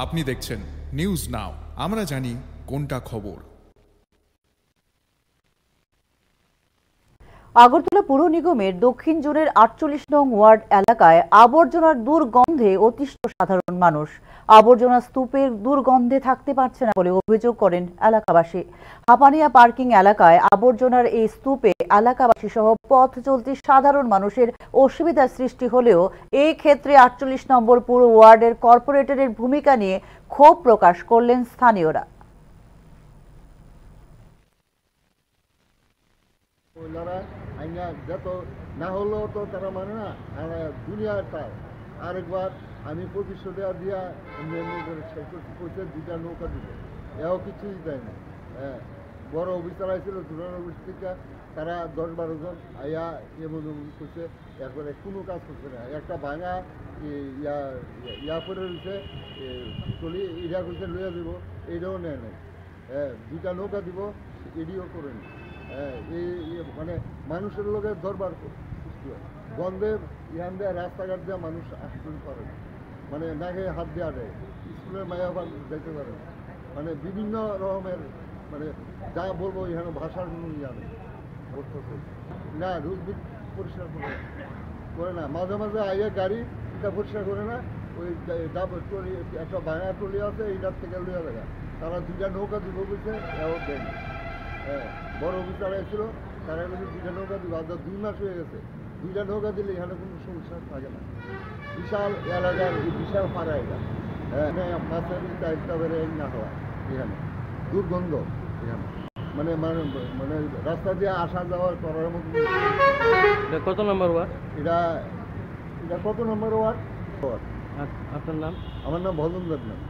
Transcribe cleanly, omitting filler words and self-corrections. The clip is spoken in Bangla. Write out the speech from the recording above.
আপনি দেখছেন নিউজ নাও, আমরা জানি কোনটা খবর। আগরতলা পুর নিগমের দক্ষিণ জোনের ৪৮ নং ওয়ার্ড এলাকায় আবর্জনার দুর্গন্ধে অতিষ্ঠ সাধারণ মানুষ। আবর্জনা স্তূপের দুর্গন্ধে থাকতে পারছে না বলে অভিযোগ করেন এলাকাবাসী। হাপানিয়া পার্কিং এলাকায় আবর্জনার এই স্তূপে এলাকাবাসী সহ পথ চলতি সাধারণ মানুষের অসুবিধার সৃষ্টি হলেও এই ক্ষেত্রে ৪৮ নম্বর পুর ওয়ার্ডের কর্পোরেটরের ভূমিকা নিয়ে ক্ষোভ প্রকাশ করলেন স্থানীয়রা। যত না হলেও তো তারা মানে না দুনিয়ার তার আরেকবার আমি প্রতিশোধ দিয়া করছে 2টা নৌকা দিল, এও কিছুই দেয় না। হ্যাঁ, বড় অফিসার আইছিল দুর্গান অফিস থেকে, তারা 10-12 জন আইয়া এমন করছে, এরপরে কোনো কাজ করছে না। একটা ভাঙা ইয়া করে রয়েছে চলি, এটা করছে লইয়া দিব, এইটাও নেয় নাই। হ্যাঁ, 2টা নৌকা দিব, এডিও করেন। এই মানে মানুষের লোকে দরবার গন্ধে ইহান দেয়, রাস্তাঘাট দেওয়া মানুষ আসতে পারে না, মানে নাকে হাত দেওয়া দেয়, স্কুলের মায়া দেখতে পারে, মানে বিভিন্ন রকমের, মানে যা বলবো এখানে ভাষার কোনো ইয়া নেই। না রোজ পরিষ্কার করে না, মাঝে মাঝে আইয়া গাড়ি এটা পরিষ্কার করে না। ওই ট্রলি একটা ভাঙা ট্রলি আছে, এইটার থেকে লইয়া দেখা তারা 2টা নৌকা দিব বলছে, এও দেয়নি। হ্যাঁ, বড় অফিসার এসেছিল, তারা বলছে 2টা নৌকা দিব, আজ 2 মাস হয়ে গেছে। 2টা নৌকা দিলে এখানে কোনো সমস্যা থাকে না। বিশাল এলাকার বিশাল পাড়া এটা। হ্যাঁ, মাছের চাহিদা বেড়ে না হওয়া, এখানে দুর্গন্ধ, এখানে মানে মানে মানে রাস্তা দিয়ে আসা যাওয়ার করার মতো। এটা কত নম্বর ওয়ার্ড? এটা এটা কত নম্বর ওয়ার্ড? আপনার নাম? আমার নাম ভজন দেবনাথ।